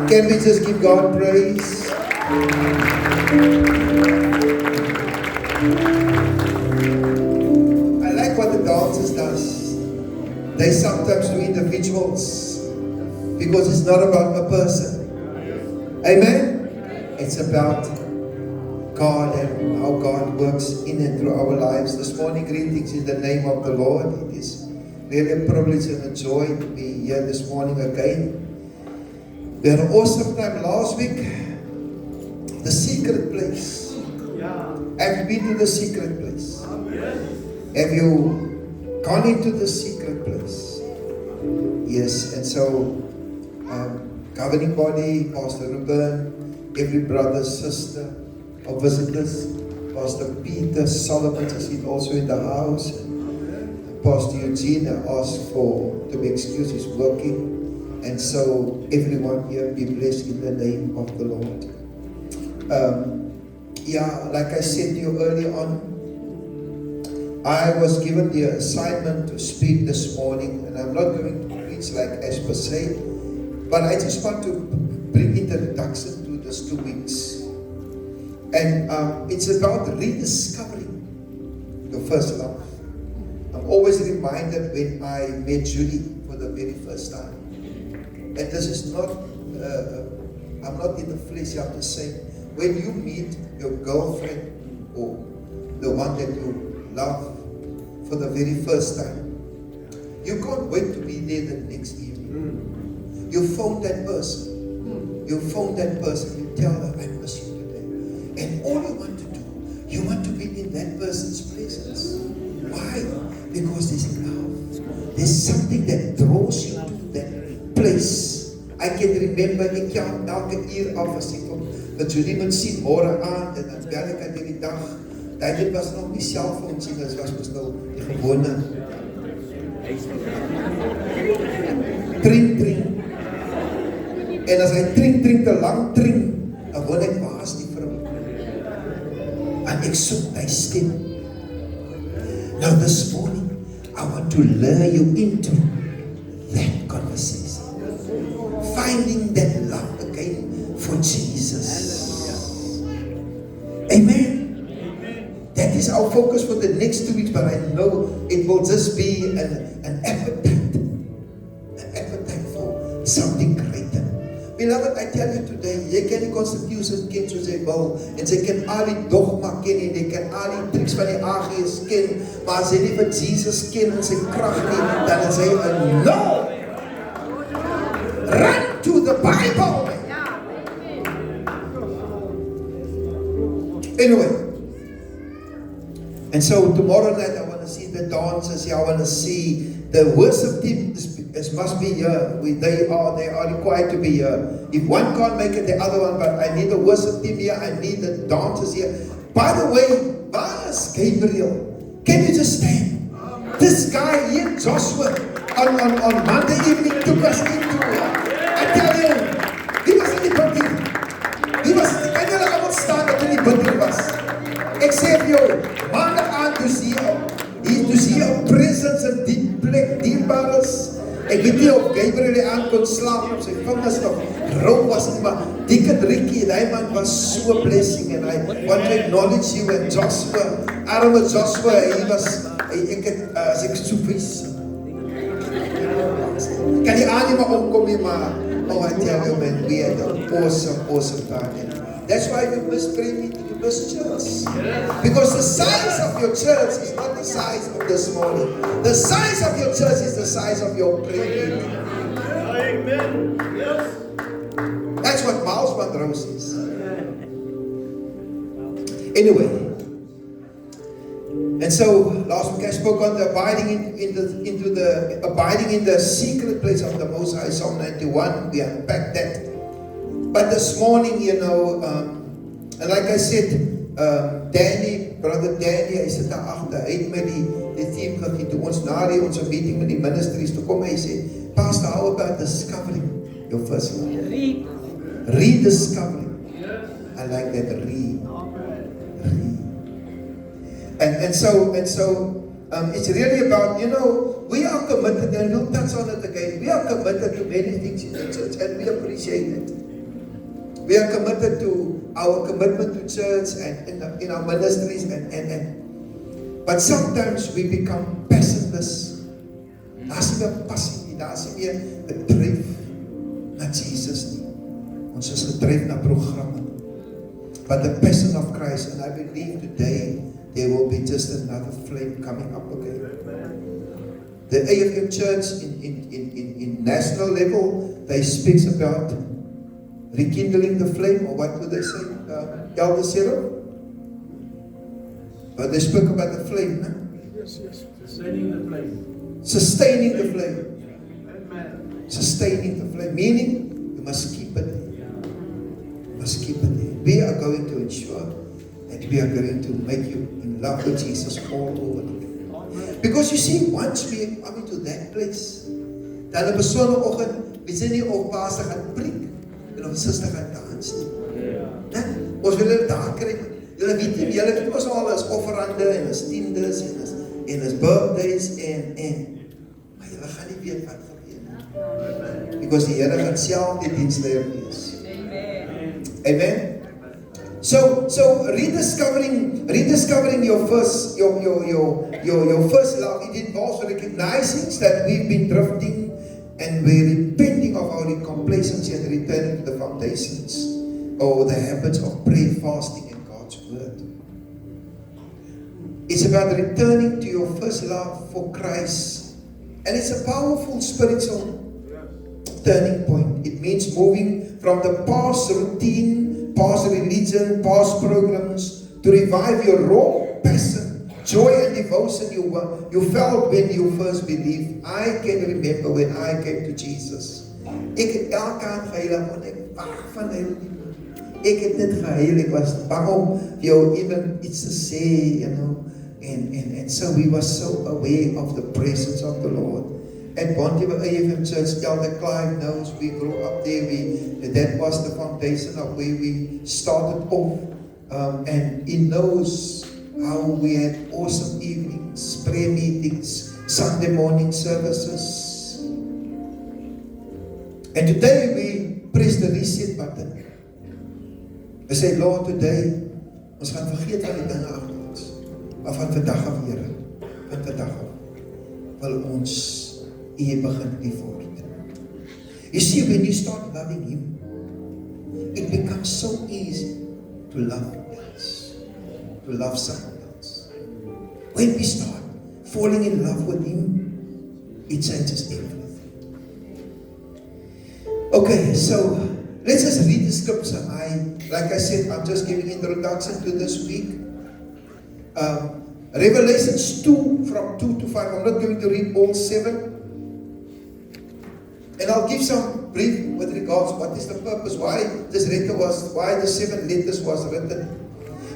Can we just give God praise? I like what the dancers does. They sometimes do individuals because it's not about a person. Amen? It's about God and how God works in and through our lives. This morning, greetings in the name of the Lord. It is really a privilege and a joy to be here this morning again. We had an awesome time last week. The secret place. Have you been to the secret place? Have you gone into the secret place? Yes, and so governing body, Pastor Ruben, every brother, sister, our visitors, Pastor Peter Solomon is also in the house. And Pastor Eugene asked to be excused, he's working. And so everyone here be blessed in the name of the Lord. Like I said to you earlier on, I was given the assignment to speak this morning, and I'm not going to preach like as per se, but I just want to bring introduction to these 2 weeks. And it's about rediscovering your first love. I'm always reminded when I met Judy for the very first time. And this is not, I'm not in the flesh, I have to say, when you meet your girlfriend or the one that you love for the very first time, you can't wait to be there the next evening. You phone that person. You phone that person. You tell her, I miss you today. And all you want to do, you want to be in that person's presence. Why? Because there's love. There's something that draws you to that place. I can remember, ek kan elke uur af as ek dat Julie moet sien, morgen aand, en dan bel ek uit die dag. Dit was nog nie cellphone sien, dit was nou die gewone tring. En as hy tring te lang tring, dan wil ek, waar is die vrou? En ek soek my stem. Now this morning, I want to lure you into that conversation. Finding that love again for Jesus. Amen. That is our focus for the next 2 weeks, but I know it will just be an appetite for something greater. Beloved, I tell you today, jy kan die constitution ken soos jy wil, en jy kan al die dogma ken, en jy kan al die tricks van die aangees ken, maar as jy nie vir Jesus ken en sy krag nie, dan is hy een no. Run to the Bible. Anyway, and so tomorrow night I want to see the dancers. I want to see the worship team. Must be here. They are required to be here. If one can't make it, the other one. But I need the worship team here. I need the dancers here. By the way, where's Gabriel? Can you just stand? This guy here, Joshua, on Monday evening took us into. I tell you, he was in the body. He was in the andere avond staan dat in die body was. Ek sê vir jou, maandag aan toe sien jou presence in die plek dierbaar is. Ek weet nie of Gabriel die aan kon slaap op sy vingers nog rou was nie, maar Deacon Ricky, die man was so blessing and I want to acknowledge you and Joshua, arme Joshua, hy was, as ek so vies, kan die aan nie maar omkom nie, maar oh, I tell you, man, we had an awesome time. That's why you must pray meeting, you must church. Because the size of your church is not the size of this morning. The size of your church is the size of your prayer meeting. Amen. Yes. That's what Miles Monroe says. Anyway. And so last week I spoke on the abiding abiding in the secret place of the Most High, Psalm 91. We unpacked that. But this morning, and like I said, brother Danny, hy sit daar agter. Hy het my die theme gegee toe ons na ons meeting met die ministries toe kom. Hy sê, Pastor, how about discovering your first love? Rediscovering. I like that. And so it's really about, we are committed, and we'll touch on it again. We are committed to many things in the church, and we appreciate it. We are committed to our commitment to church and in our ministries but sometimes we become passionless. Daar's nie meer passie nie, daar's nie meer gedryf na Jesus nie. Ons is gedryf na programme. But the passion of Christ, and I believe today there will be just another flame coming up again. The AFM Church in national level, they speaks about rekindling the flame, or what do they say? Elder Cyril? But they spoke about the flame, no? Yes. Sustaining the flame. Sustaining the flame. Amen. Sustaining the flame, meaning you must keep it there. You must keep it there. We are going to ensure that we are going to make you in love with Jesus all over again. Because you see, once we come into that place, dan 'n besonderoggend, we sien nie of pastor gaan preek en of suster gaan dans nie. Né? Ons wil hulle daar kry. Julle weet nie, julle weet mos al is offerande en is tiendes en is birthdays en maar julle gaan nie weet wat gebeur nie. Because die Here gaan self die diensleier wees. Amen. So rediscovering your first love, it involves recognizing that we've been drifting and we're repenting of our complacency and returning to the foundations or the habits of prayer, fasting, and God's word. It's about returning to your first love for Christ, and it's a powerful spiritual turning point. It means moving from the past routine, past religion, past programs, to revive your raw passion, joy and devotion you felt when you first believed. I can remember when I came to Jesus. Ek het elke aand geheilig, want ek wag van hy. Ek het net geheilig, ek was bang om jou even iets te sê, you know. And so we were so aware of the presence of the Lord. At Bondiwa AFM Church, Elder Clive knows we grew up there. That was the foundation of where we started off. And he knows how we had awesome evenings, prayer meetings, Sunday morning services. And today we press the reset button. We say, Lord, today, ons gaan vergeet van die dinge agter ons. Maar van vandag af, Here, van vandag af, wil ons U begin lief word. You see, when you start loving Him, it becomes so easy to love else, to love someone else. When we start falling in love with Him, it changes everything. Okay, so let's just read the scripture. Like I said, I'm just giving introduction to this week. Revelations 2 from 2 to 5. I'm not going to read all 7. And I'll give some brief with regards what is the purpose, why this letter was, why the 7 letters was written.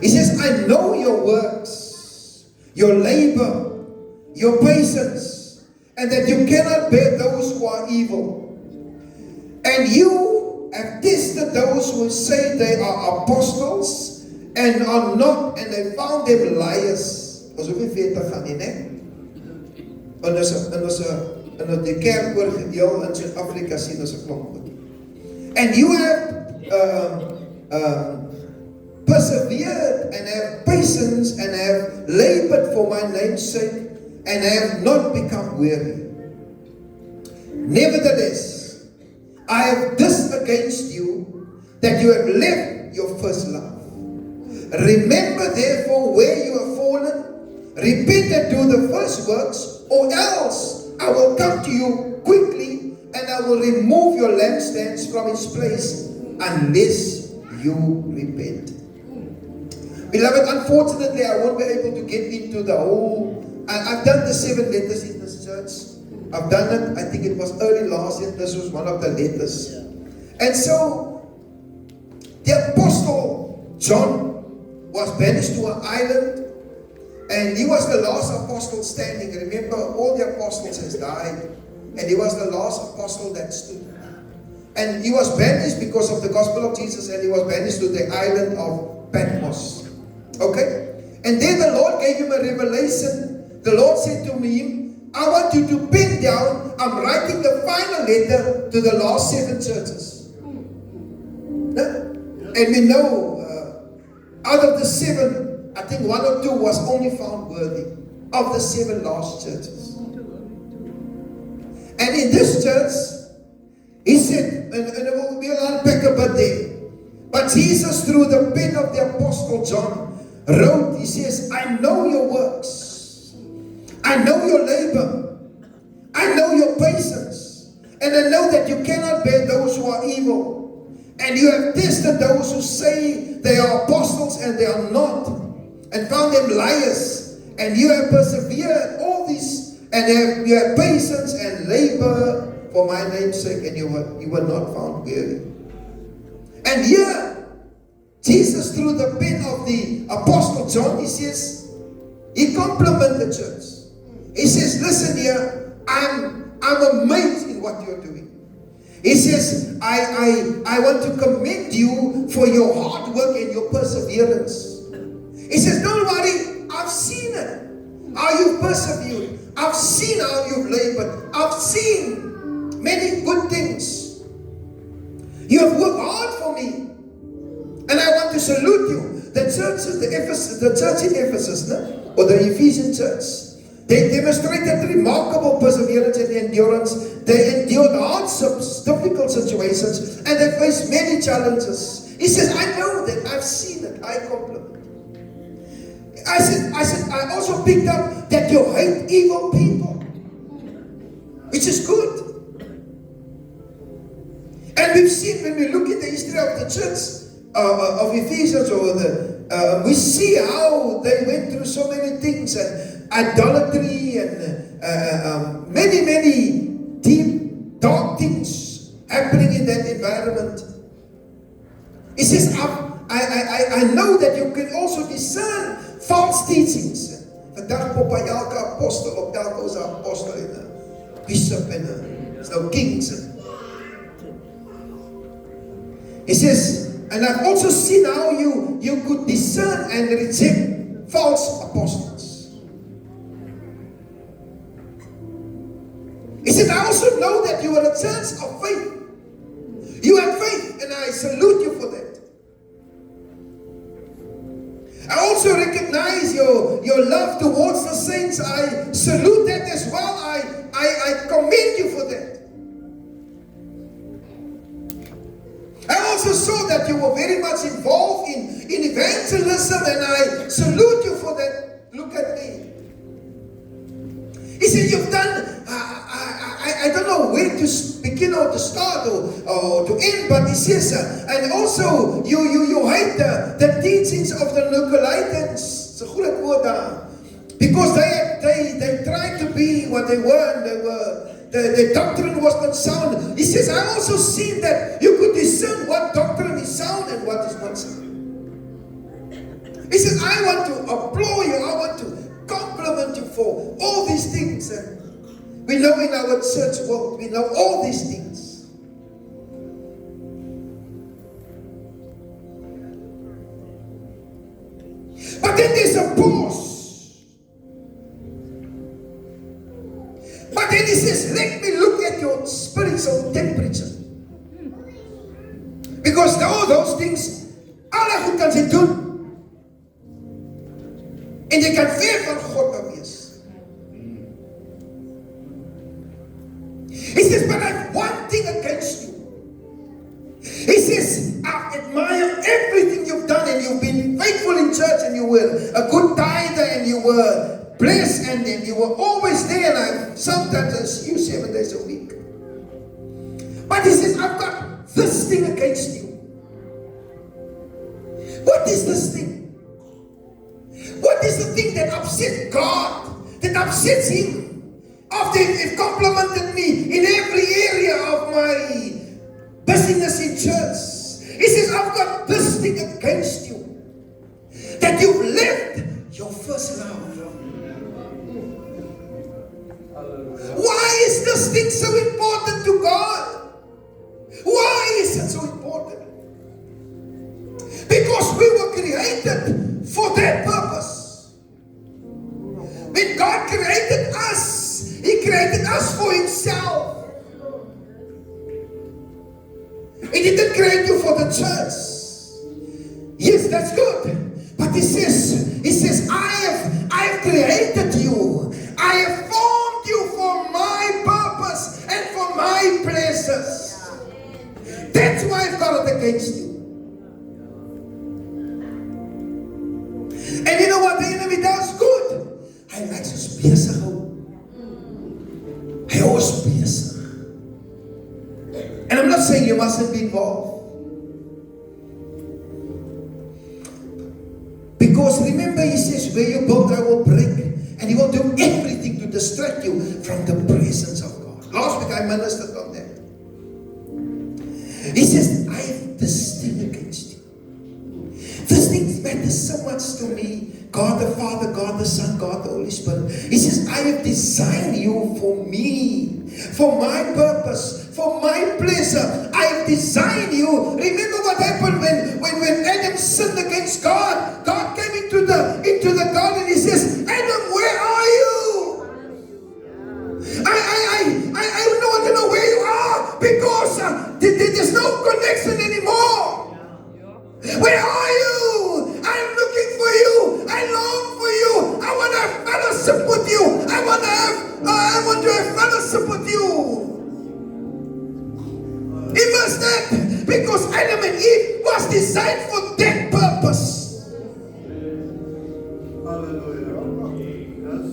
He says, I know your works, your labor, your patience, and that you cannot bear those who are evil. And you have tested those who say they are apostles and are not, and they found them liars. Asof jy verder gaan nie, né? Want en die kerk oorgedeel in Suid-Afrika sien as 'n klomp goed. And you have persevered and have patience and have labored for my name's sake and have not become weary. Nevertheless, I have this against you, that you have left your first love. Remember therefore where you have fallen, repent and do the first works, or else I will come to you quickly and I will remove your lampstands from its place unless you repent. Beloved, unfortunately, I won't be able to get into the whole. I've done the 7 letters in this church. I've done it, I think it was early last year. This was one of the letters. And so, the Apostle John was banished to an island. And he was the last apostle standing. Remember, all the apostles has died. And he was the last apostle that stood. And he was banished because of the gospel of Jesus. And he was banished to the island of Patmos. Okay? And then the Lord gave him a revelation. The Lord said to him, I want you to pen down, I'm writing the final letter to the last 7 churches. No? And we know out of the 7, I think 1 or 2 was only found worthy of the 7 lost churches. And in this church, he said, and we'll unpack a bit there, but Jesus, through the pen of the Apostle John, wrote, he says, I know your works, I know your labor, I know your patience, and I know that you cannot bear those who are evil. And you have tested those who say they are apostles and they are not, and found them liars. And you have persevered all this, and you have patience and labor for my name's sake, and you were not found weary. And here, Jesus, through the pen of the Apostle John, he says, he complimented the church. He says, listen here, I'm amazed in what you're doing. He says, I want to commend you for your hard work and your perseverance. He says, don't worry, I've seen it. How you've persevered. I've seen how you've labored. I've seen many good things. You have worked hard for me. And I want to salute you. The church in Ephesus, no? Or the Ephesian church, they demonstrated remarkable perseverance and endurance. They endured hardships, difficult situations, and they faced many challenges. He says, I know that, I've seen it, I compliment. I said, I also picked up that you hate evil people, which is good. And we've seen, when we look at the history of the church of Ephesians, or we see how they went through so many things, and idolatry, and many deep, dark things happening in that environment. He says, I know that you can also discern false teachings. Vandag op by elke apostel, op elke apostel en 'n bishop en 'n kings. He says, and I've also seen how you could discern and reject false apostles. He said, I also know that you are a church of faith. You have faith, and I salute you for that. I also recognize your love towards the saints. I salute that as well. I commend you for that. I also saw that you were very much involved in evangelism, and I salute you for that. Look at me. He said, you've done, I don't know where to begin or to start or to end, but he says, and also you hate the teachings of the Nicolaitans. It's a groot woord daar. Because they tried to be what they were, and the doctrine was not sound. He says, I also seen that you could discern what doctrine is sound and what is not sound. He says, I want to applaud you, I want to compliment you for all these things. And we know in our church world, we know all these things. But then there's a pause. But then he says, let me look at your spiritual temperature. Because those things, alle goed kan sy doen. En jy kan ver van God af wees. He says, but I have one thing against you. He says, I admire everything you've done, and you've been faithful in church, and you were a good tither, and you were blessed, and then you were always there, and sometimes I see you 7 days a week. But he says, I've got this thing against you. What is this thing? What is the thing that upsets God, that upsets him? After he complimented me in every area of my business in church, he says, I've got this thing against you, that you've left your first love. Why is this thing so important to God? Why is it so important? Because we were created for that purpose. When God created us, He created us for Himself. He didn't create you for the church. that's good. But he says, I have created you. I have formed you for my purpose and for my pleasures. That's why I've got it against you. And you know what the enemy does? Good. Hy maak ons besig hou. Hy hou ons besig. And I'm not saying you mustn't be involved. Because remember, he says, where you build, I will break. And he will do everything to distract you from the presence of God. Last week I ministered on that. He says, I have this thing against you. This thing matters so much to me. God the Father, God the Son, God the Holy Spirit. He says, I have designed you for me, for my purpose, for my pleasure. I have designed you. Remember what happened when Adam sinned against God? God came into the garden. He says, Adam, where are you? I don't want to know where you are, because there's no connection anymore. Where are you? I'm looking for you. I long for you. I want to have fellowship with you. I want to have fellowship with you. He must have, because Adam and Eve was designed for that purpose. Hallelujah. Yes.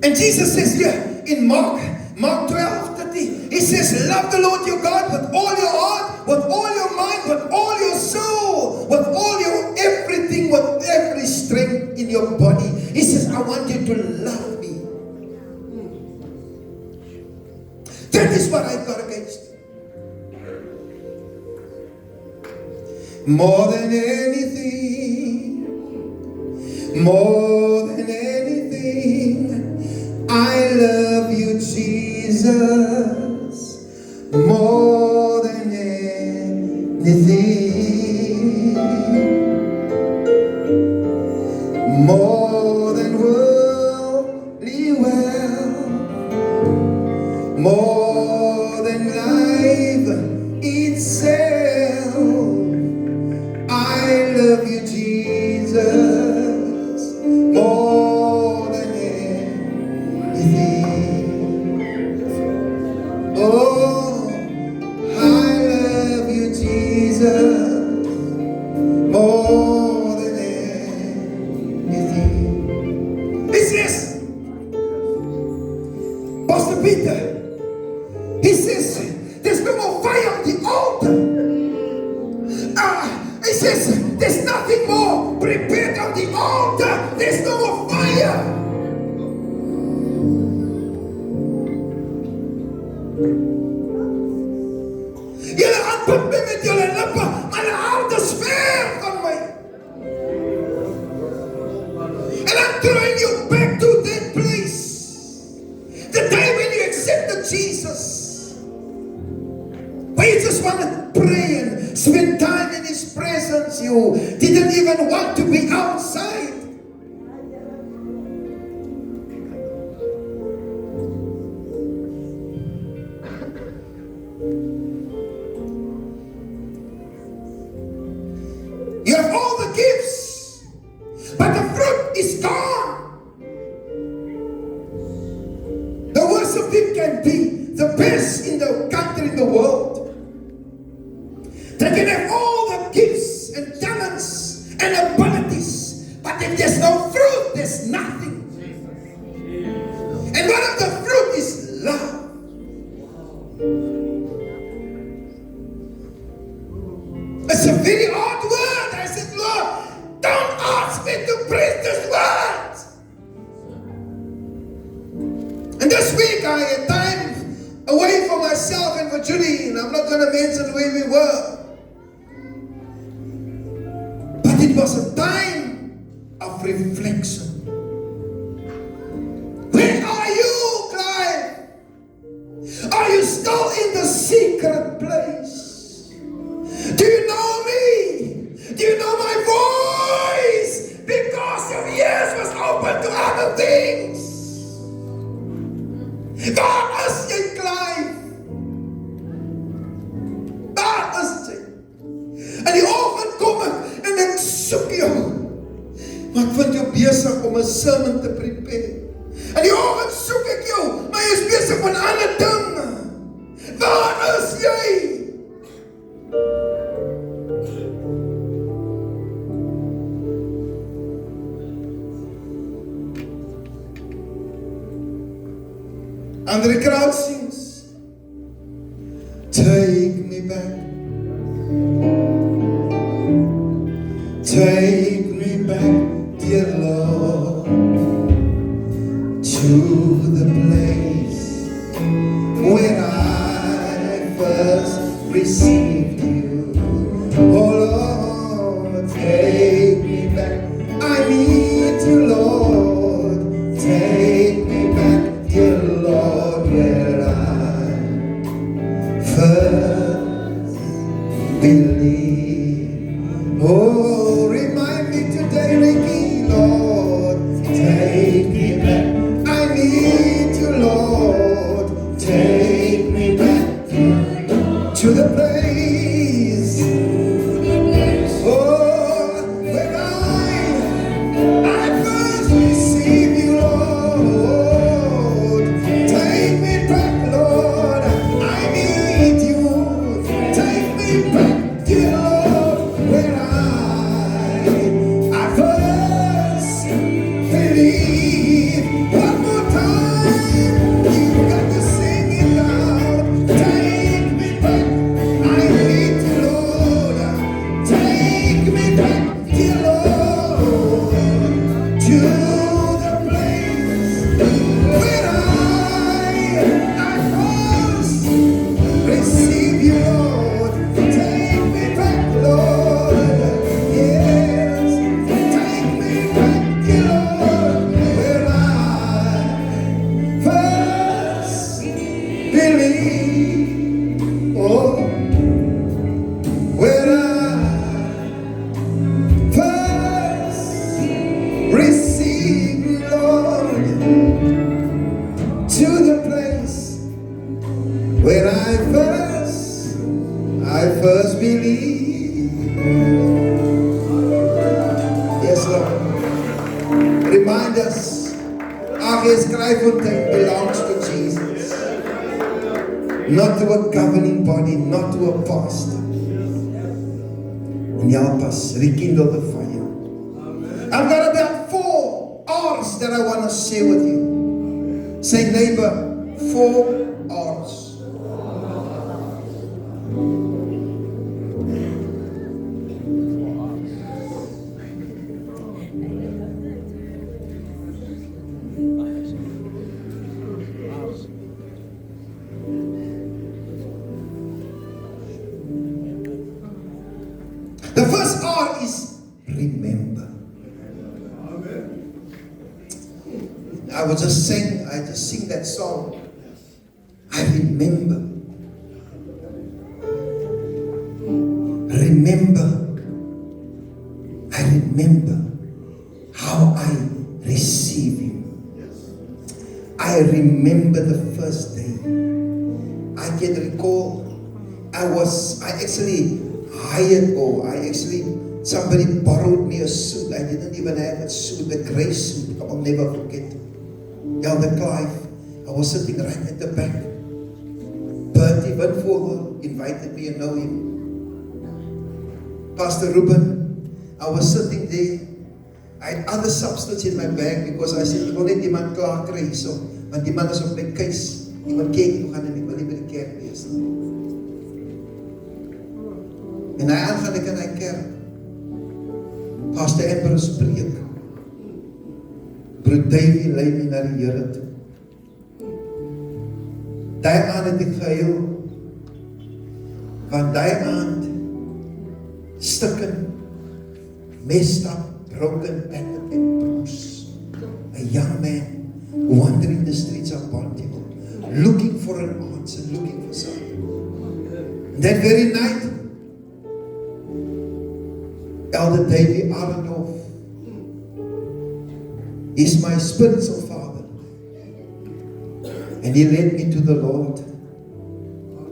And Jesus says here in Mark 12:30, he says, love the Lord your God with all your heart, with all your mind, with all your soul, with all your everything, with every strength in your body. He says, I want you to love me. That is what I got against you. More than anything, more than anything, I love you, Jesus, more than anything, more than worldly wealth, more than life itself. I love you, Jesus, more than anything. Oh, I love you, Jesus, more than anything. This is Pastor Peter. He says, there's no more fire on the altar. He says, there's nothing more prepared on the altar. There's no more fire. Julle aanbid my met julle lippe, maar die hart is ver van my. And I'm throwing you back to that place. The day when you accepted Jesus. Where you just want to pray and spend time in His presence. You didn't even want to be outside. You have all the gifts, but the fruit is gone. The worship team can be the best in the country, in the world. They can have all the gifts and talents and abilities, but if there's no fruit, there's nothing. And one of the fruit is love. It's a very odd word. I said, Lord, don't ask me to preach this word. And this week I had time away for myself and for Judy, and I'm not going to mention where we were. But it was a time of reflection. Where are you, Clive? Are you still in the secret place? Do you know me? Do you know my voice? Because your ears was open to other things. God En die oggend soek ek jou, maar jy is besig met ander dinge. Waar is jy? And the crowd sings, take me back, take me back, dear Lord, to the place where I first received you. Oh Lord, take me back, I need you, Lord, take me back, dear Lord, where I first believed. Oh, remind me today, Ricky, Lord, take me back. I need you, Lord, take me back to the place. Oh, where I first received you, Lord. Take me back, Lord. I need you. Take me back, dear Lord, where I first believed. One more time, you got to sing it loud. Take me back. I need you, Lord. Take me back, dear Lord, to the place where I first received you, Lord. Take me back, Lord. Yes, take me back, dear Lord, where I first believed. Oh, where I first received you, Lord, to the place where I first believed. Yes, Lord. Remind us, our skryffontein belongs to Jesus, not to a governing body, not to a pastor. And help us rekindle the fire. I've got about 4 R's that I want to share with you. Say, neighbor, 4 R's. The first R is remember. I just sing that song. I remember. I remember how I received you. I remember the first day. I can recall somebody borrowed me a suit. I didn't even have a suit, a gray suit. I will never forget. Elder Clive, I was sitting right at the back. Bertie Van Vogel invited me, you know him. Pastor Ruben, I was sitting there. I had other substance in my bag because I said, ek wil net iemand klaar kry hierso, want die man is op my case. Iemand kyk toe gaan en ek wil nie by die kerk wees nie. En hy aangaan ek in die kerk. Pastor Ambrose preek. Broer Davey lei my na die Here toe. Daai aand het ek gehuil, want daai aand stukken, messed up, broken, battered and bruised. A young man wandering the streets of Pontypool, looking for an answer, looking for something. And that very night, Elder Davey Arendorf is my spiritual father. And he led me to the Lord.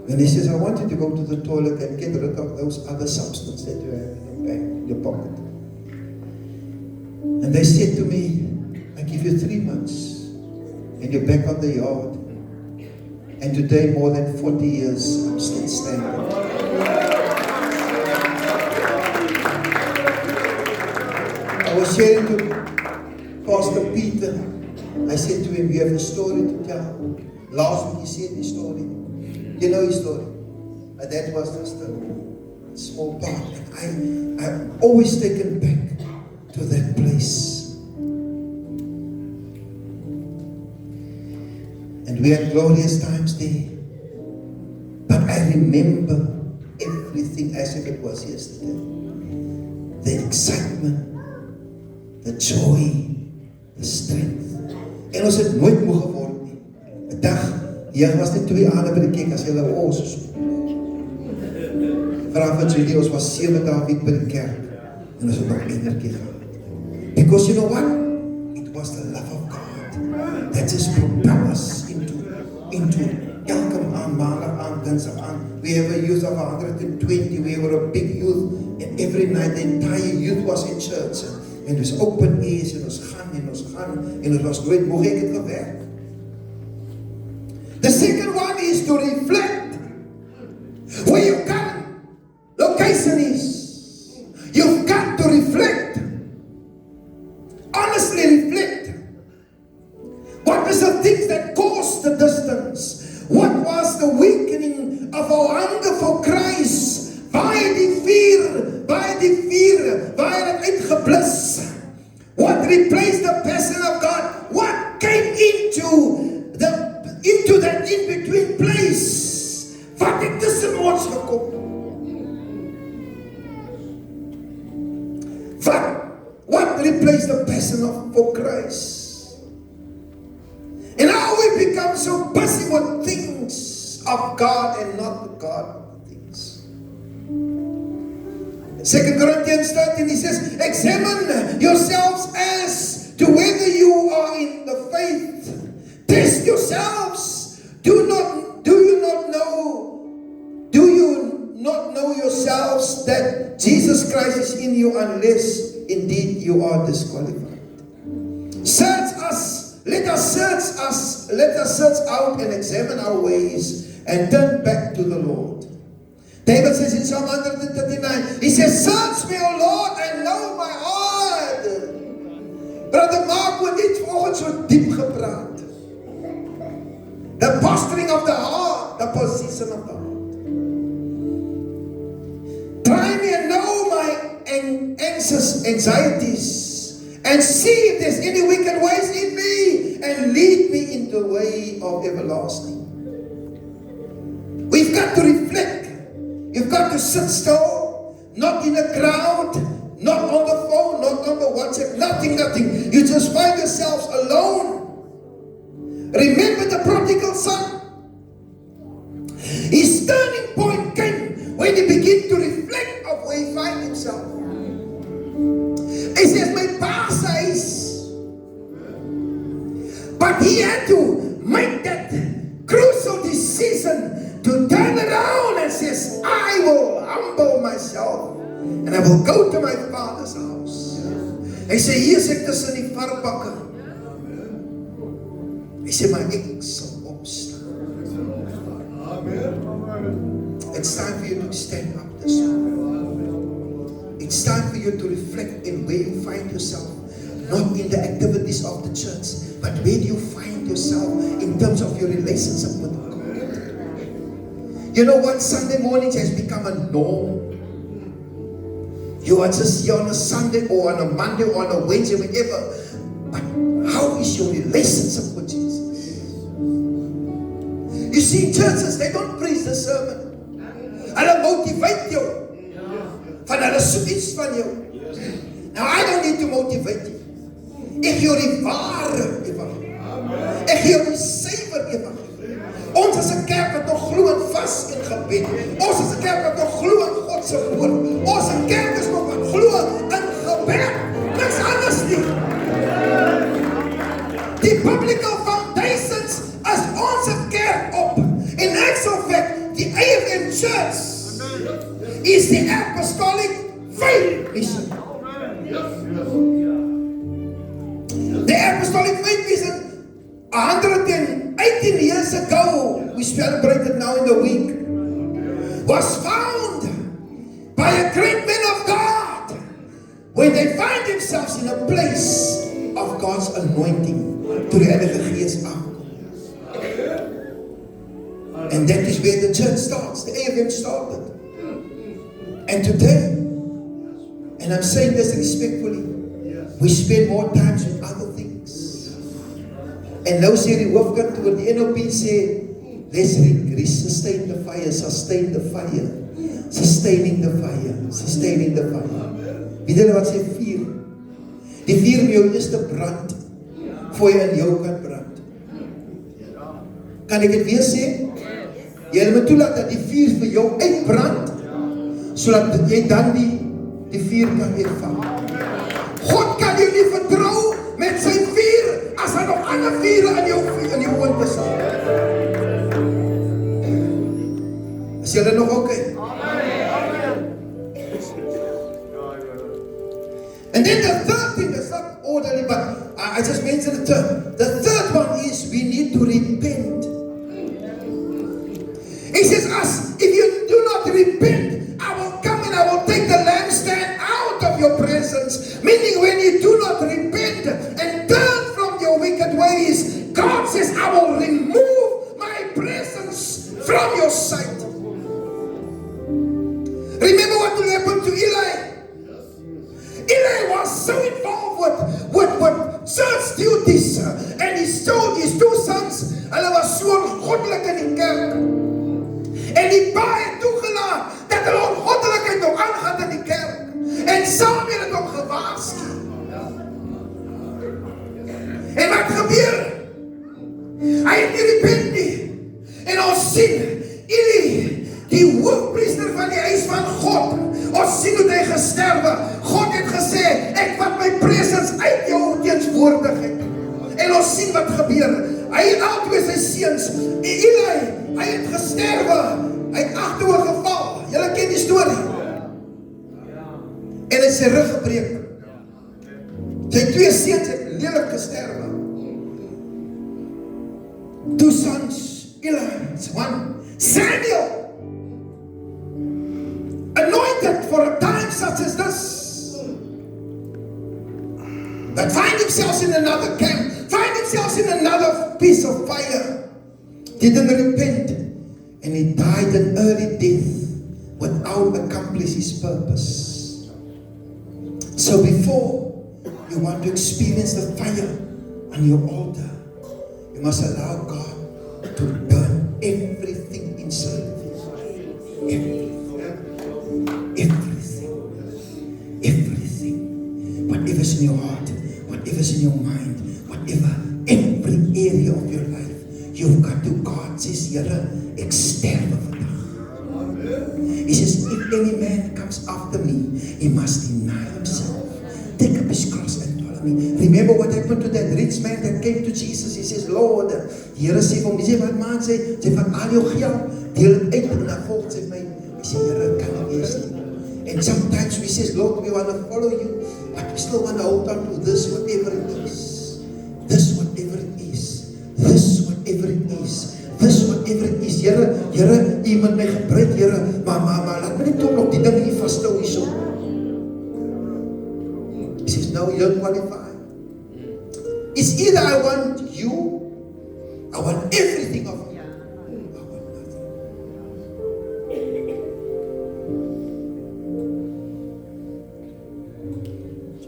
And he says, I want you to go to the toilet and get rid of those other substances that you have in your bag, in your pocket. And they said to me, I give you 3 months. and you're back on the yard. And today, more than 40 years, I'm still standing. I was sharing to Pastor Peter. I said to him, you have a story to tell. Last week he said his story. You know his story. And that was just a small part. And I'm always taken back to that place. And we had glorious times there. But I remember everything as if it was yesterday. The excitement, the joy, the strength. En ons het nooit moe geword nie. 'n Dag, jy was net 2 aande by die kerk as jy hulle ons. Vra vir Julie, ons was 7 dae week by die kerk. En ons het nog energie gehad. Because you know what? It was the love of God that just propelled us into elke maandag aan, dinsdag aan. We have a youth of 120. We were a big youth. And every night the entire youth was in church. En dus open ears en ons gaan en ons was nooit moe. Ek het gewerk. The second one is to reflect where your current location is. You've got to reflect. Honestly reflect. What was the things that caused the distance? What was the weakening of our hunger for Christ? Waar die vuur, waar het uitgeblus? What replaced the passion of God? What came into that in-between place? Wat het tussen ons gekom? What replaced the passion for Christ? And how we become so busy with things of God and not the God of the things. 2 Corinthians 13, he says, examine yourselves as to whether you are in the faith. Test yourselves. Do you not know yourselves that Jesus Christ is in you unless indeed you are disqualified? Search us. Let us search out and examine our ways and turn back to the Lord. David says in Psalm 139, he says, search me, O Lord, and know my heart. Brother Mark wordt dit volgens so diep gepraat. The posturing of the heart, the position of the heart. Try me and know my anxieties and see if there's any wicked ways in me and lead me in the way of everlasting. We've got to reflect. You've got to sit still, not in a crowd, not on the phone, not on the WhatsApp, nothing. You just find yourselves alone. Remember the prodigal son? His turning point came when he began to reflect of where he found himself. He says, my past is. But he had to make that crucial decision to turn around and says, I will humble myself and I will go to my father's house. Hy sê, hier is ek tussen die varkbakke. Hy sê, maar ek sal opstaan. It's time for you to stand up this morning. It's time for you to reflect in where you find yourself. Not in the activities of the church, but where do you find yourself in terms of your relationship with God? You know what? Sunday mornings has become a norm. You are just here on a Sunday or on a Monday or on a Wednesday, whatever. But how is your relationship with Jesus? You see, churches, they don't preach the sermon. Hulle motivate jou. Van hulle soek iets van jou. Now, I don't need to motivate you. Ek gee jou die ware evangelie. Ek gee jou die suiwer evangelie. Ons is 'n kerk wat nog glo in vas en gebed. Ons is 'n kerk wat nog glo in God se woord. Ons is 'n kerk is nog wat glo in gebed. Niks anders nie. Die biblical foundations as ons 'n kerk op. In actual fact, the AFM Church is the apostolic faith mission. The apostolic faith mission, 100 we celebrated now in the week, was found by a great man of God when they find themselves in a place of God's anointing toe die Heilige Gees aankom. And that is where the church starts, the AFM started. And today, and I'm saying this respectfully, we spend more time with other things. And nou sê die hoofkant oor die NLP sê, let's sustain the fire, sustain the fire, sustaining the fire, sustaining the fire. Weet julle wat sê vuur? Die vuur in jou eerste brand, voor jy in jou kan brand. Kan ek het weer sê? Jy moet toelaat dat die vuur vir jou uitbrand, sodat jy dan die vuur kan ervang. God kan jou nie vertrou met sy vuur, as hy nog ander vuur in jou oond is. Is julle nog oké? And then the third thing is not orderly, but I just mentioned the term. The third one is we need to repent. He says, if you do not repent, I will come and I will take the lampstand out of your presence. Meaning when you do not repent and turn from your wicked ways, God says, I will remove my presence from your sight. Remember what happened to Eli? Eli was so involved with church duties, and his two sons, hulle was so ongoddelik in die kerk. En die pa het toegelaat dat hulle ongoddelikheid nog aangaan in die kerk. En Samuel het hom gewaarsku. En wat gebeur? Hy het nie repent nie. En ons sien, Eli, die hoofpriester van die huis van God, ons sien hoe hy gesterwe. God het gesê, ek vat my presence uit jou teenswoordigheid. En ons sien wat gebeur. Hy het al twee sy seuns, Eli, hy het gesterwe, hy het agteroor geval. Julle ken die storie. En hy sy rug gebreek. Sy twee seuns het lelik gesterwe. Two sons, Eli, one, Samuel, anointed for a time such as this, that find themselves in another camp, find themselves in another piece of fire, didn't repent, and he died an early death without accomplishing his purpose. So before you want to experience the fire on your altar, you must allow God to burn everything inside of you. Everything, whatever's in your heart, whatever's in your mind, whatever, every area of your life, you've got to, God says, Here, ek sterwe vandag. He says, if any man comes after me, he must deny himself, take up his cross and follow me. Remember what happened to that rich man that came to Jesus? He says, Lord, die Here sê vir hom, die sê, wat maak sy? Sy van al jou geld, deel het uit en dan volg sy my. Hy sê, Here, kan nie wees nie. And sometimes we say, Lord, we want to follow you, but we still want to hold on to this, whatever it is. This, whatever it is. This, whatever it is. This, whatever it is. Here, u moet my gebruik, Here, maar laat my nie toch nog die ding hier vasthou hierso. He says, no, you don't qualify. It's either I want you, I want everything of you.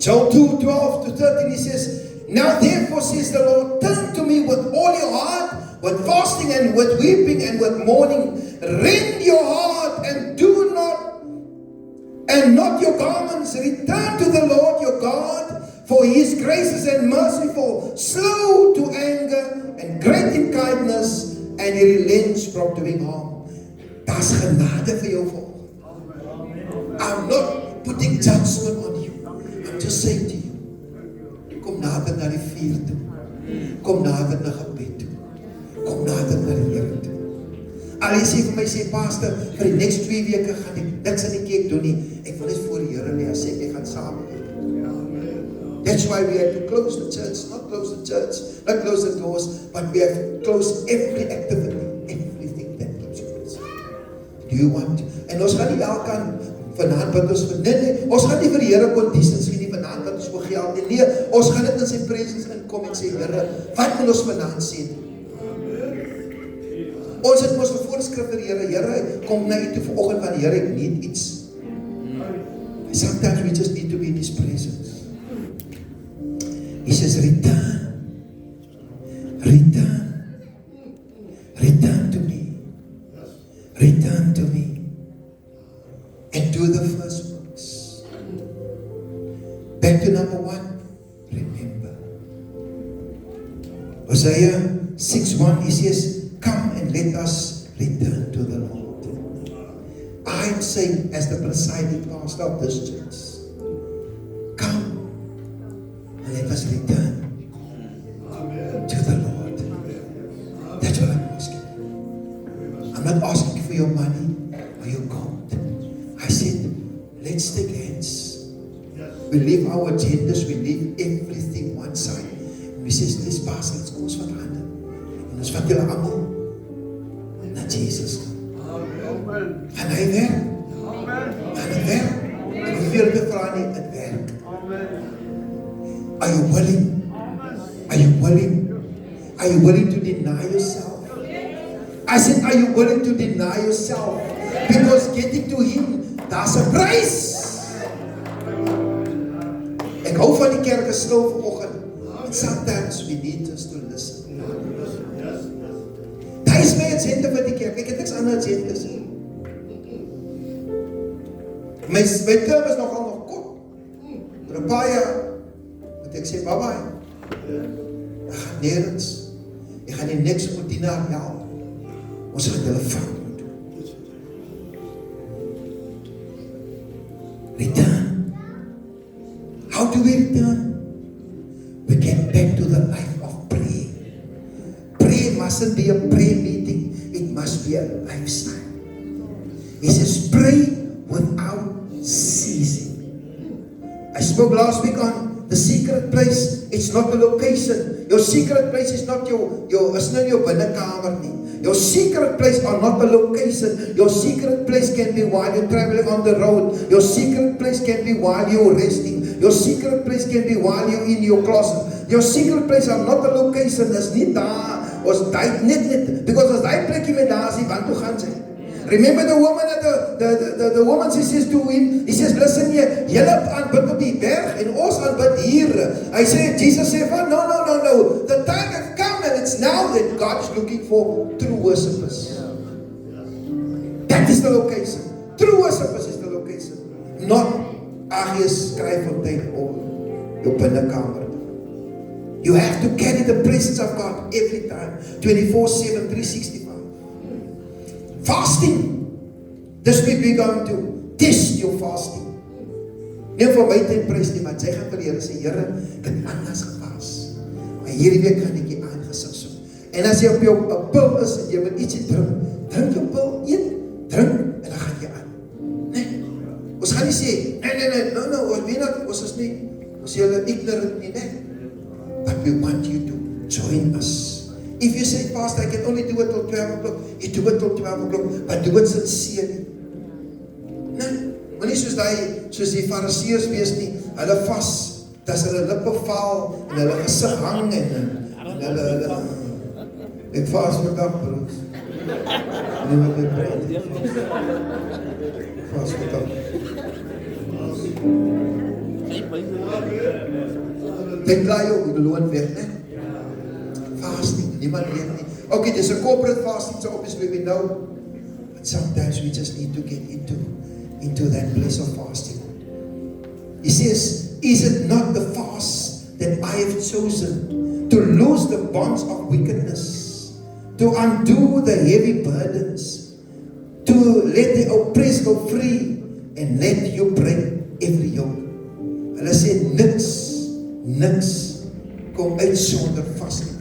Job 2:12-13, he says, now therefore says the Lord, turn to me with all your heart, with fasting and with weeping and with mourning. Rend your heart and not your garments. Return to the Lord your God, for he is gracious and merciful, slow to anger and great in kindness, and he relents from doing harm. Daar's genade vir jou volk. I'm not putting judgment on you. Just say to you, kom nader na die vuur toe, kom nader na gebed toe, kom nader na die Here toe. Al jy sê vir my, sê pastor, vir die next 2 weke gaan ek niks in die kerk doen nie, ek wil net voor die Here lê, as ek gaan saam met hom. That's why we have to close the church, not close the church, not close the doors, but we have to close every activity, everything. Do you want? En ons gaan nie elke vanaand bid ons vir, nee, ons gaan nie vir die Here conditions gee nie, vanaand bid ons vir geld nie, nee, ons gaan dit in sy presence inkom en sê, Here, wat wil ons vanaand sê? Ons het ons voorskrif vir Here, Here, kom na u toe vanoggend, want Here, ek need iets. Sometimes we just need to be in his presence. He says, return, return, return to me, return to me. And do the first works. Back to number 1. Remember. Hosea 6:1, he says, come and let us return to the Lord. I'm saying, as the presiding pastor of this church, come and let us return to the Lord. That's what I'm asking. I'm not asking for your money or your gold. I said, let's take hands. We leave our agendas, we leave everything one side. And we say, let's pass, let's go ons wat hande. En ons vat julle allemaal na Jesus. Amen. Gaan hy werk? Amen. Gaan het werk? En hoeveel te vraag nie, het werk. Amen. Are you willing? Are you willing? Are you willing to deny yourself? I said, are you willing to deny yourself? Because getting to him, daar's 'n prys. Ek hou van die kerk stil vanoggend. And sometimes we need just to listen. Daar is my agenda vir die kerk. Ek het niks ander agendas nie. My term is nog kort. Vir 'n paar jaar moet ek sê, bye-bye. Ek gaan nergens. Ek gaan die niks moet dienaar help. Ons gaan hulle vang. Return. How do we return? We get back to the life of prayer. Prayer mustn't be a prayer meeting. It must be a lifestyle. He says, pray without ceasing. I spoke last week on the secret place. It's not the location. Your secret place is not your binnekamer nie. Your secret place are not the location. Your secret place can be while you're traveling on the road. Your secret place can be while you're resting. Your secret place can be while you're in your closet. Your secret place are not the location. Dis nie daar. Ons tyd net. Because as daai plekkie met daar is, want toe gaan sy? Remember the woman at the woman, she says to him, he says, listen here, julle aanbid op die berg en ons aanbid hier. I say, Jesus said, no. The time has come and it's now that God is looking for true worshippers. That is the location. True worshippers is the location. Not Agies Skryfontein or your binnekamer. You have to carry the presence of God every time. 24/7, 365. Fasting. This week we're going to test your fasting. Nie vir my te impress nie, maar jy gaan vir die Here sê, Here, ek het anders gevas. Maar hierdie week gaan ek jy aangesig so. En as jy op jou pil is en jy moet ietsie drink, drink jou pil, eet, drink en dan gaan jy aan. Nee. Ons gaan nie sê, nee, no, ons is nie, ons is julle ignorant nie, nee. But we want you to join us. If you say, Pastor, I can only do it till 12 o'clock, you do it till 12 o'clock, but do it sincerely. Nee, maar nie soos die Fariseërs wees nie, hulle vas, dat hulle lippe val, en hulle gesig hang, en hulle, ek vas vandag, broers. Nee, wat ek praat. Ek vas vandag. Denk klaar jou, die beloon weg, ne? Fasting, niemand weet nie. Okay, there's a corporate fasting, so obviously we know. But sometimes we just need to get into that place of fasting. He says, is it not the fast that I have chosen to loose the bonds of wickedness, to undo the heavy burdens, to let the oppressed go free, and let you break every yoke? Hulle sê, niks kom uit sonder vasting.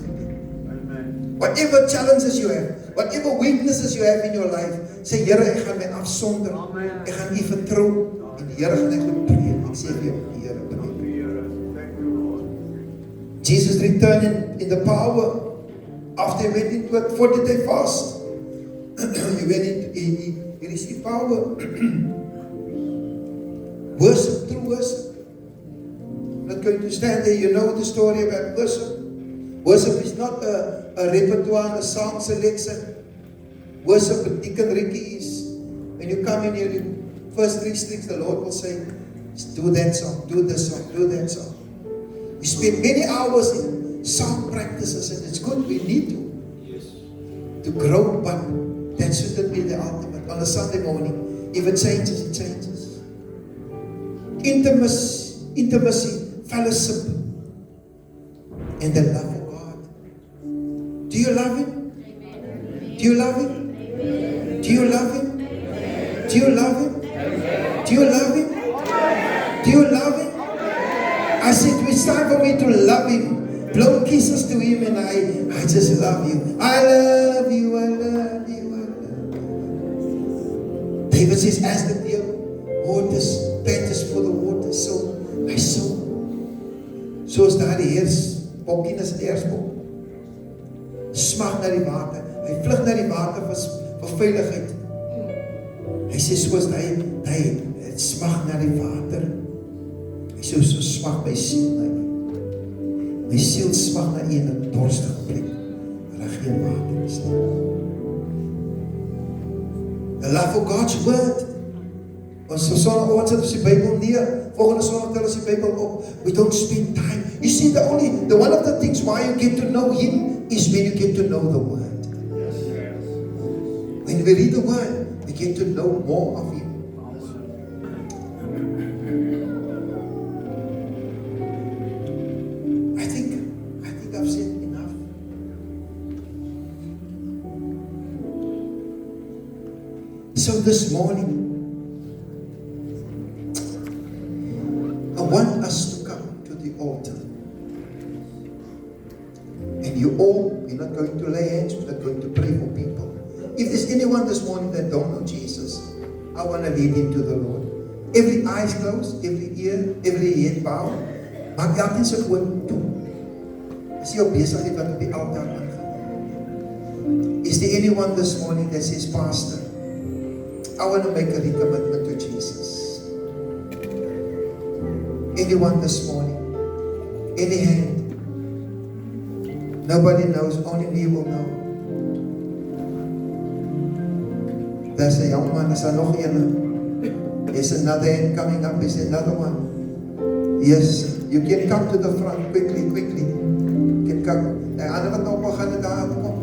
Whatever challenges you have, whatever weaknesses you have in your life, say, Here, ek gaan my afsonder, ek gaan U vertrou, en die Here gaan ek preek. Ek sê vir jou, die Here preek. Jesus returned in the power after he went into a 40-day fast. He you receive power. Worship, through worship. I'm not going to stand there. You know the story about worship. Worship is not a repertoire, a song selection. Worship with Deacon Ricky is when you come in here, first 3 strings, the Lord will say, do that song, do this song, do that song. We spend many hours in song practices, and it's good. We need to grow, but that shouldn't be the ultimate. On a Sunday morning, if it changes, it changes. Intimacy, fellowship, and the love of God. Do you love Him? Do you love Him? Do you love Him? Do you love Him? Do you love Him? Do you love Him? I said, it's time for me to love Him. Blow kisses to Him, and I just love you. I love you, I love you, I love you. David says, as the deer waters, panteth for the water, so my soul. Soos daar die bokkie is die heersbok. Smag na die water. Hy vlug na die water vir veiligheid. Hy sê soos hy smag na die water. Hy sê so smag my siel na U. My siel smag na U in 'n dorstige plek waar daar geen water is nie. The love of God's word. Ons sonnaand sit ons die Bybel neer. Volgende sonnaand tel ons die Bybel op. We don't spend time. You see, the one of the things why you get to know Him is when you get to know the Word. When we read the Word, we get to know more of Him. I think I've said enough. So this morning, I want us to come to the altar. And we're not going to lay hands, we're not going to pray for people. If there's anyone this morning that don't know Jesus, I want to lead him to the Lord. Every eyes closed, every ear, every head bowed. Maak elkeen se oë toe. Is jy op besigheid wat op die altaar aangaan? Is there anyone this morning that says, Pastor, I want to make a recommitment to Jesus? Anyone this morning? Any hand? Nobody knows, only we will know. There's a young man, there's nog een. There's another hand coming up, there's another one. Yes, you can come to the front quickly. You can come. Die ander wat nou gaan daar kom.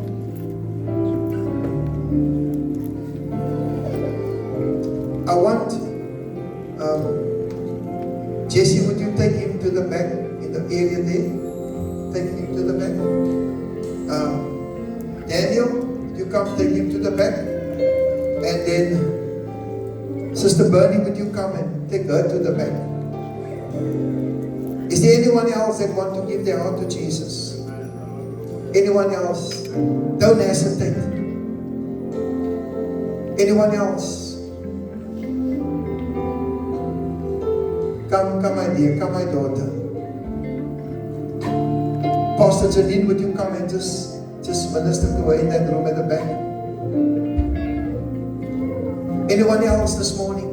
I want Jesse, would you take him to the back in the area there? Take him to the back. Daniel, would you come take him to the back? And then Sister Bernie, would you come and take her to the back? Is there anyone else that want to give their heart to Jesus? Anyone else? Don't hesitate. Anyone else? Come my dear, come my daughter. Pastor Janine, would you come and just minister to her in that room at the back? Anyone else this morning?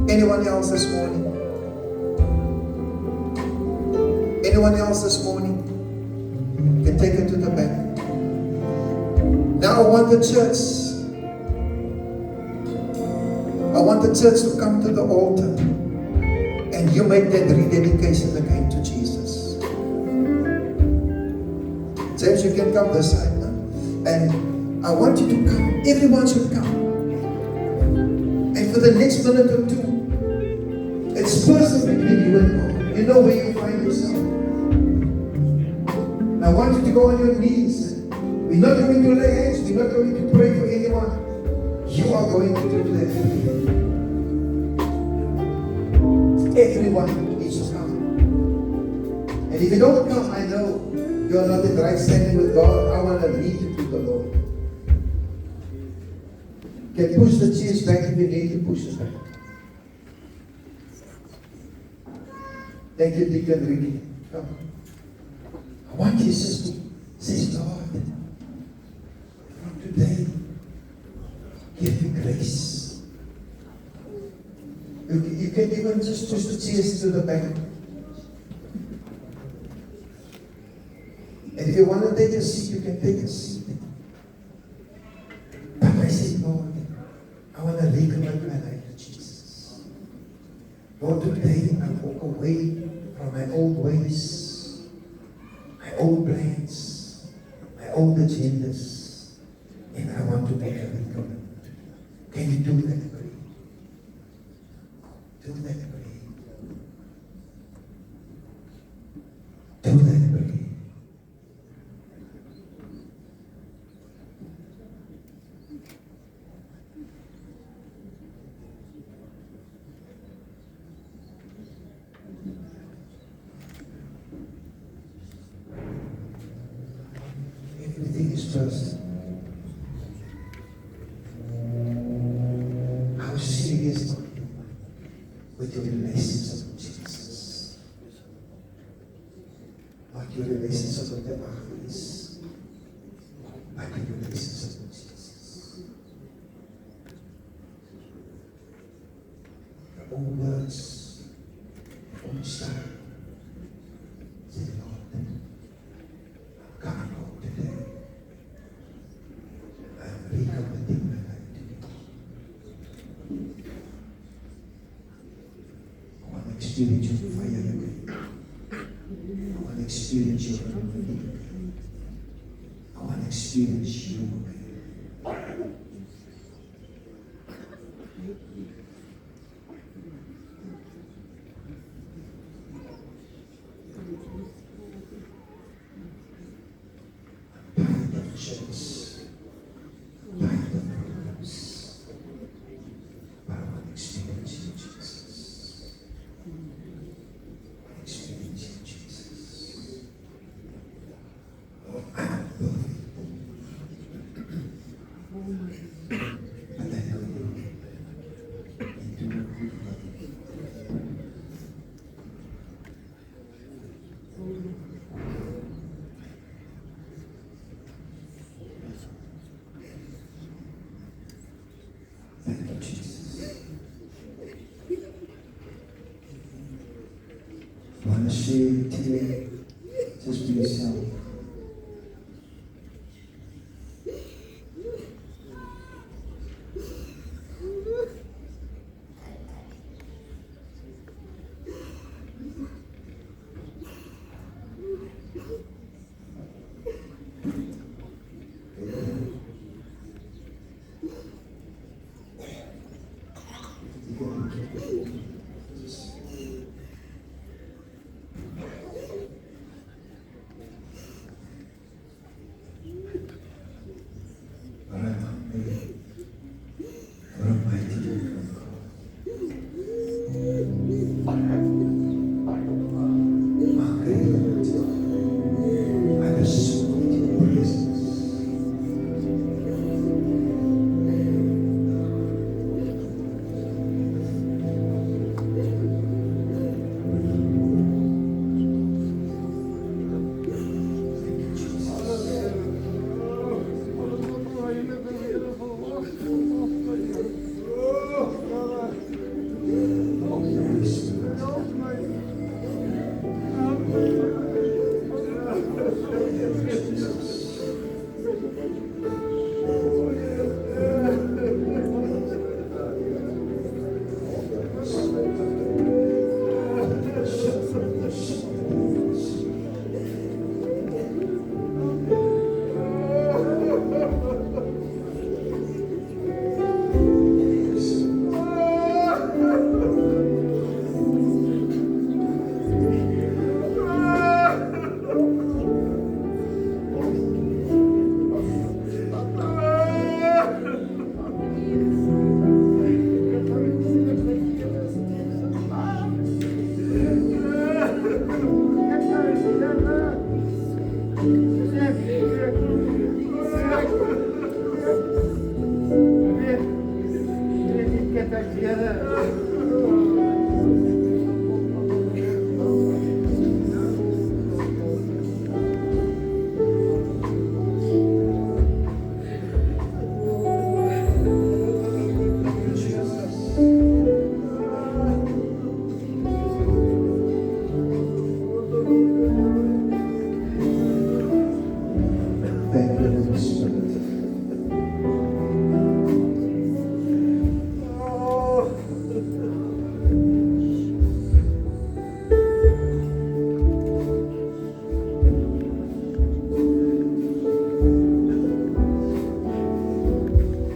Anyone else this morning? Anyone else this morning? You can take her to the back. Now I want the church to come to the altar and you make that rededication again to Jesus. James, you can come this side now. And I want you to come. Everyone should come. And for the next minute or two, it's personal between you and God. You know where you find yourself. And I want you to go on your knees. We're not going to lay hands. We're not going to pray for anyone. You are going to do that. Everyone needs to come. And if you don't come, I know you're not in right standing with God. I want to lead you to the Lord. You can push the chairs back if you need to push it back. Thank you, Deacon Ricky. Come. I want Jesus to say, Lord, from today, give just push the chairs to the back. And if you want to take a seat, you can take a seat. But I said, Lord, I want to recommit my life to Jesus. Lord, today I walk away from my old ways, my old plans, my old agendas, and I want to make a recommit. Can you do that, pray? Do that, pray. Do that, pray. Everything is first. How serious are you with your relationship with Jesus? Not your relationship with the others, but your relationship with Jesus. Your own words, your own style. Say, Lord, come home today. I'm recommitting my life to you. I want to experience your fire again. I want to experience your anointing. I want to experience you again. Bind the church. Bind the problems. But I want to experience you, Jesus. I want to experience you, Jesus. Oh, I don't know it. But I know you. And do what you love. Thank you, Jesus. I want to share today, just be yourself. Thank you, Holy Spirit.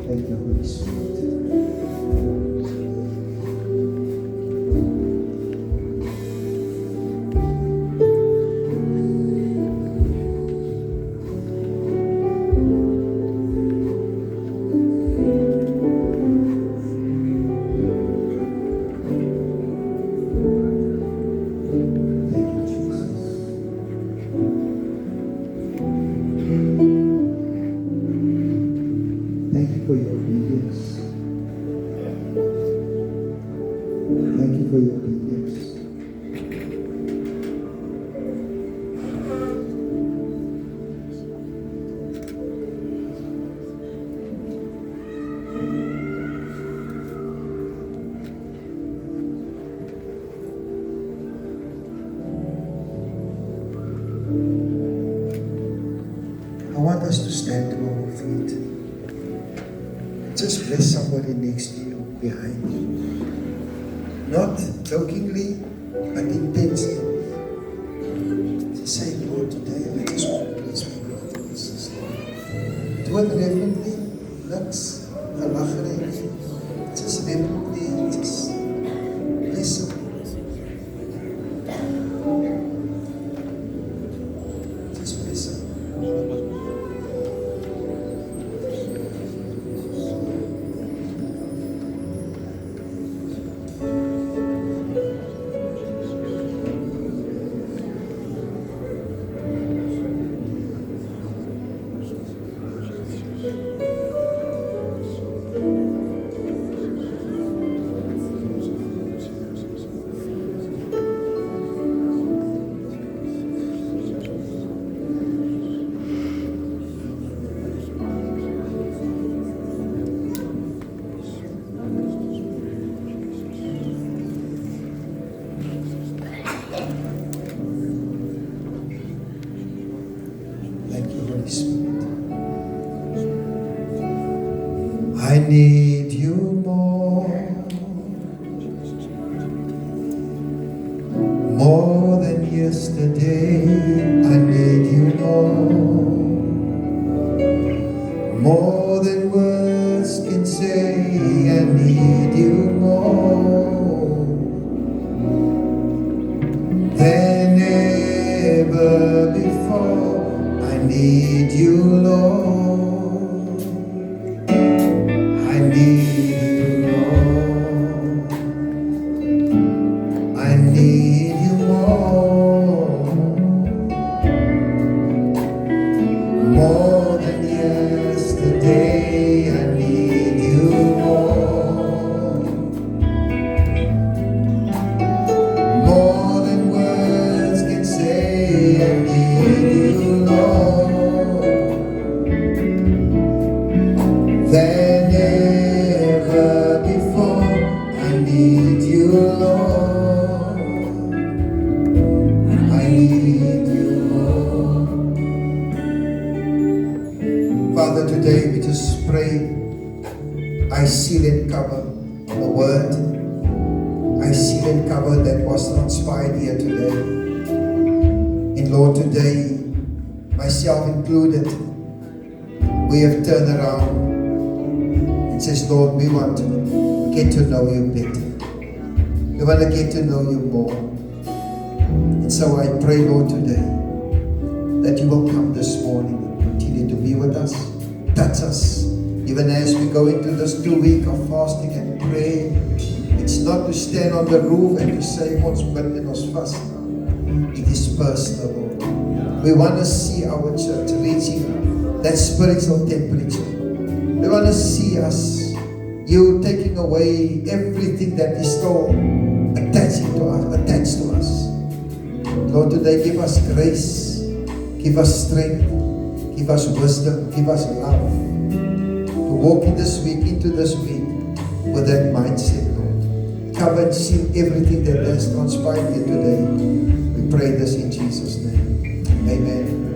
Thank you, Holy Spirit. Thank you, Jesus. Thank you for your obedience. Thank you for your obedience. I want us to stand to our feet. Just bless somebody next to you, behind you. Not jokingly, but intensely. Just say, Lord, today I just want to bless my brother and sister. Do it reverently, niks, gelachery. Just reverently, just bless them. Just bless them. Thank you, Holy Spirit. I need you more than yesterday. I need you more than words can say. I need you more than ever before. I need you, Lord. I need you, Lord. I need you more than yesterday. I need you more than words can say. I need you, Lord, than ever before. I need you, Lord. I need you, Lord. Father, today we just pray. I seal and cover the word. I seal and cover that was transpired here today. And Lord, today, myself included, we have turned around and says, Lord, we want to get to know you better. We want to get to know you more. And so I pray, Lord, today that you will come this morning and continue to be with us, touch us, even as we go into this 2 week of fasting and prayer. It's not to stand on the roof and to say what's bid in us fast. It is personal, Lord. We want to see our church reaching that spiritual temperature. We want to see us, you taking away everything that is still attached to us. Lord, today give us grace, give us strength, give us wisdom, give us love to walk in this week, into this week with that mindset, Lord. Cover and seal everything that has transpired here today. We pray this in Jesus' name. Amen.